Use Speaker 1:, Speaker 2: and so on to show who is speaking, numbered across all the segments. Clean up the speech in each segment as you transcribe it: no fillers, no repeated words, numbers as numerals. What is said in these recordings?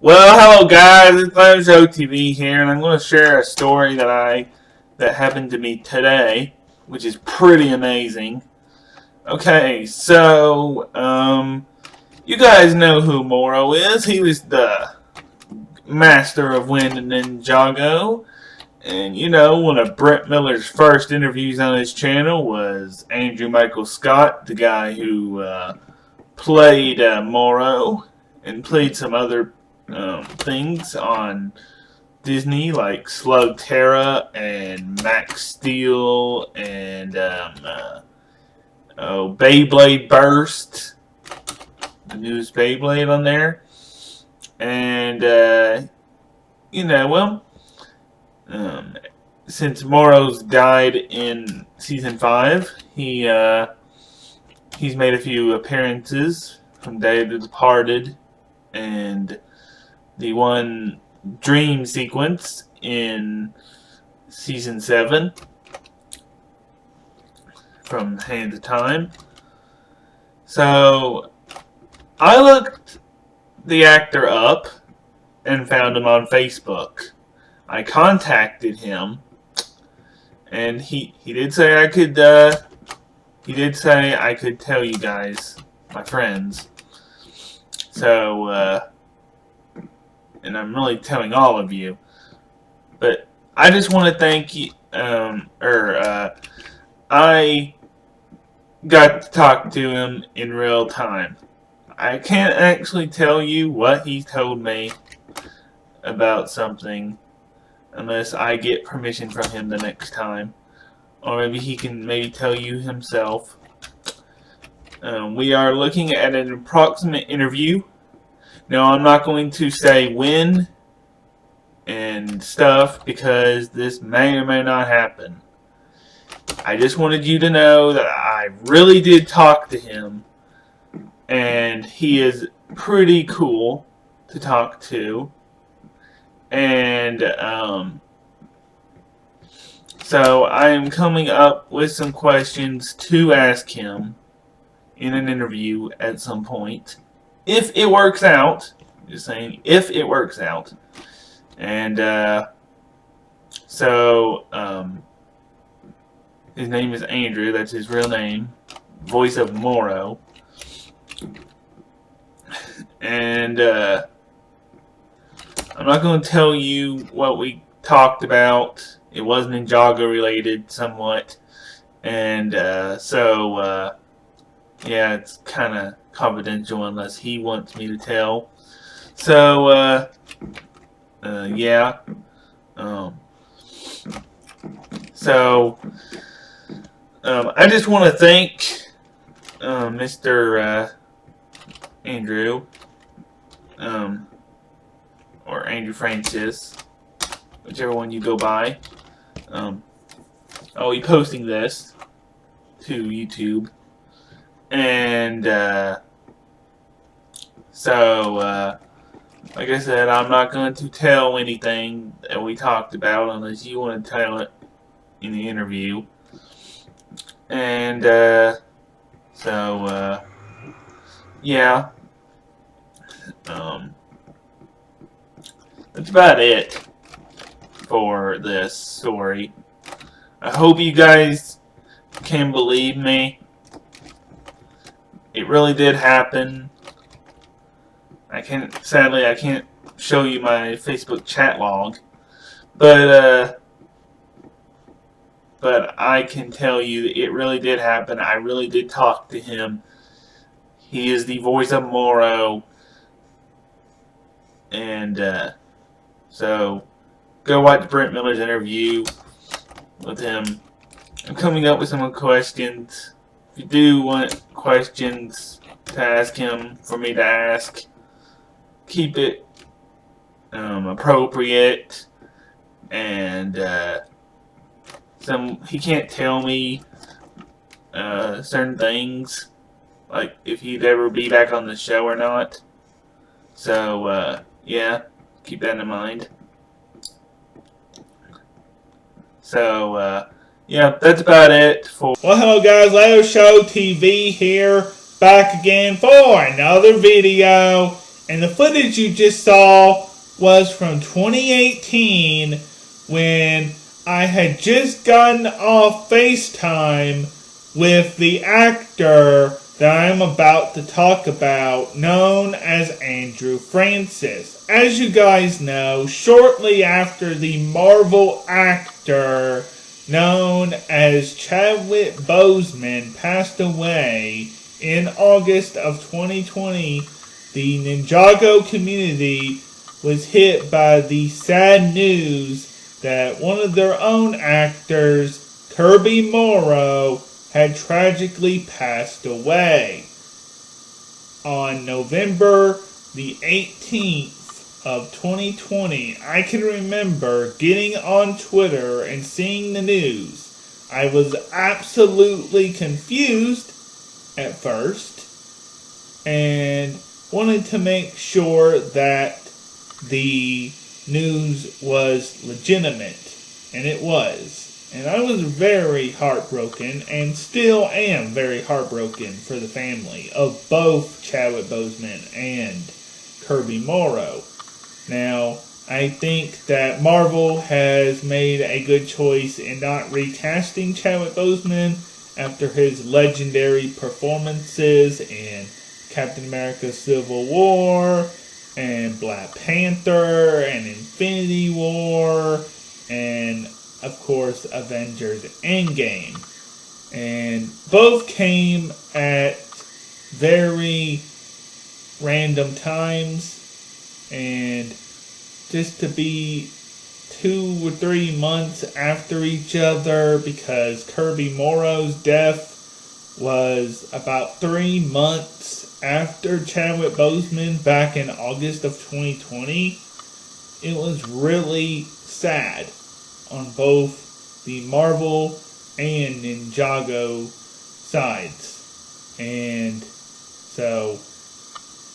Speaker 1: Well, hello guys, it's legoshowtv here, and I'm going to share a story that happened to me today, which is pretty amazing. Okay, so you guys know who Moro is. He was the master of Wind and Ninjago, and you know, one of Brent Miller's first interviews on his channel was Andrew Michael Scott, the guy who played Moro and played some other things on Disney, like Slug Terra and Max Steel and Beyblade Burst, the newest Beyblade on there. And you know, well, since Moro's died in season 5, he's made a few appearances from Day of the Departed and the one dream sequence in season 7 from Hand of Time. So I looked the actor up and found him on Facebook. I contacted him, and he did say I could tell you guys, my friends. So and I'm really telling all of you, but I just want to thank you. I got to talk to him in real time. I can't actually tell you what he told me about something unless I get permission from him the next time, or maybe he can tell you himself. We are looking at an approximate interview. Now, I'm not going to say when and stuff because this may or may not happen. I just wanted you to know that I really did talk to him, and he is pretty cool to talk to. And so I am coming up with some questions to ask him in an interview at some point. If it works out, just saying, if it works out. And so his name is Andrew, that's his real name, voice of Moro. And I'm not going to tell you what we talked about. It was Ninjago related somewhat. And so yeah, it's kind of confidential unless he wants me to tell. So yeah. So I just want to thank Mr. Andrew, or Andrew Francis, whichever one you go by. I'll be posting this to YouTube. And so like I said, I'm not going to tell anything that we talked about unless you want to tell it in the interview. And so yeah, that's about it for this story. I hope you guys can believe me. It really did happen. Sadly, I can't show you my Facebook chat log, but I can tell you it really did happen. I really did talk to him. He is the voice of Moro, and so go watch Brent Miller's interview with him. I'm coming up with some questions. If you do want questions to ask him, for me to ask, keep it appropriate, and he can't tell me certain things, like if he'd ever be back on the show or not. So yeah, keep that in mind. So yeah, that's about it for... Well, hello guys, legoshowtv here, back again for another video. And the footage you just saw was from 2018 when I had just gotten off FaceTime with the actor that I am about to talk about, known as Andrew Francis. As you guys know, shortly after the Marvel actor known as Chadwick Boseman passed away in August of 2020, the Ninjago community was hit by the sad news that one of their own actors, Kirby Morrow, had tragically passed away. On November the 18th of 2020, I can remember getting on Twitter and seeing the news. I was absolutely confused at first and wanted to make sure that the news was legitimate, and it was. And I was very heartbroken, and still am very heartbroken for the family of both Chadwick Boseman and Kirby Morrow. Now, I think that Marvel has made a good choice in not recasting Chadwick Boseman after his legendary performances in Captain America Civil War, and Black Panther, and Infinity War, and of course Avengers Endgame. And both came at very random times, and just to be 2 or 3 months after each other, because Kirby Morrow's death was about 3 months after Chadwick Boseman back in August of 2020. It was really sad on both the Marvel and Ninjago sides. And so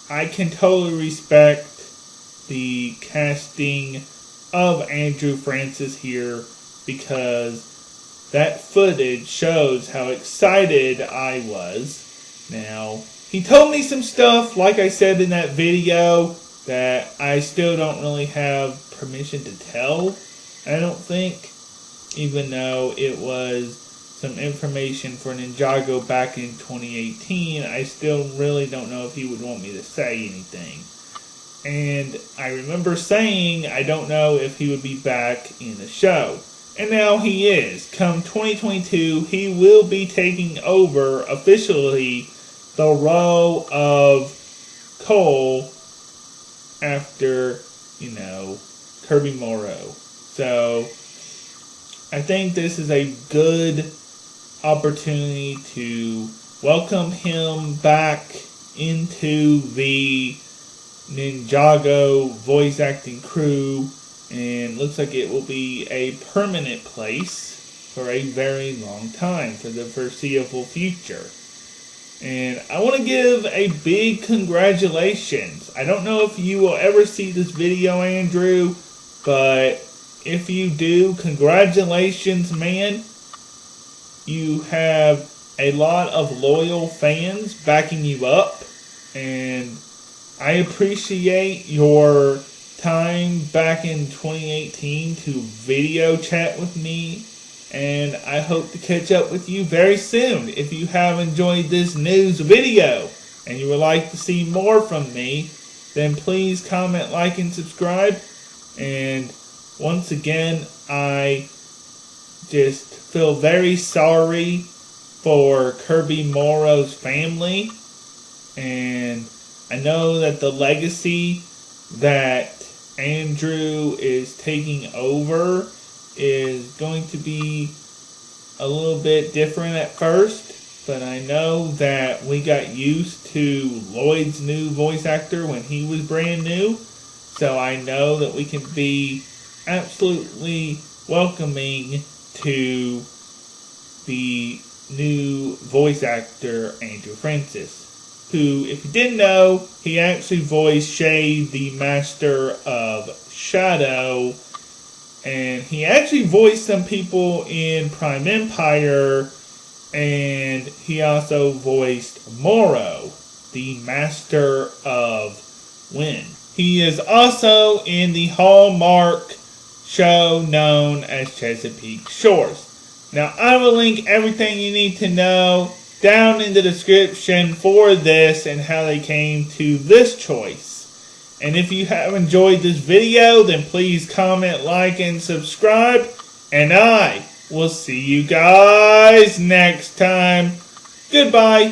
Speaker 1: I can totally respect the casting of Andrew Francis here, because that footage shows how excited I was. Now, he told me some stuff, like I said in that video, that I still don't really have permission to tell, I don't think, even though it was some information for Ninjago back in 2018, I still really don't know if he would want me to say anything. And I remember saying I don't know if he would be back in the show. And now he is. Come 2022, he will be taking over officially the role of Cole after, Kirby Morrow. So I think this is a good opportunity to welcome him back into the Ninjago voice acting crew, and looks like it will be a permanent place for a very long time, for the foreseeable future. And I want to give a big congratulations. I don't know if you will ever see this video, Andrew, but if you do, congratulations, man. You have a lot of loyal fans backing you up, and I appreciate your time back in 2018 to video chat with me, and I hope to catch up with you very soon. If you have enjoyed this news video and you would like to see more from me, then please comment, like, and subscribe. And once again, I just feel very sorry for Kirby Morrow's family, and I know that the legacy that Andrew is taking over is going to be a little bit different at first, but I know that we got used to Lloyd's new voice actor when he was brand new, so I know that we can be absolutely welcoming to the new voice actor, Andrew Francis, who, if you didn't know, he actually voiced Shade, the Master of Shadow, and he actually voiced some people in Prime Empire, and he also voiced Morrow, the Master of win. He is also in the Hallmark show known as Chesapeake Shores. Now, I will link everything you need to know down in the description for this and how they came to this choice. And if you have enjoyed this video, then please comment, like, and subscribe. And I will see you guys next time. Goodbye.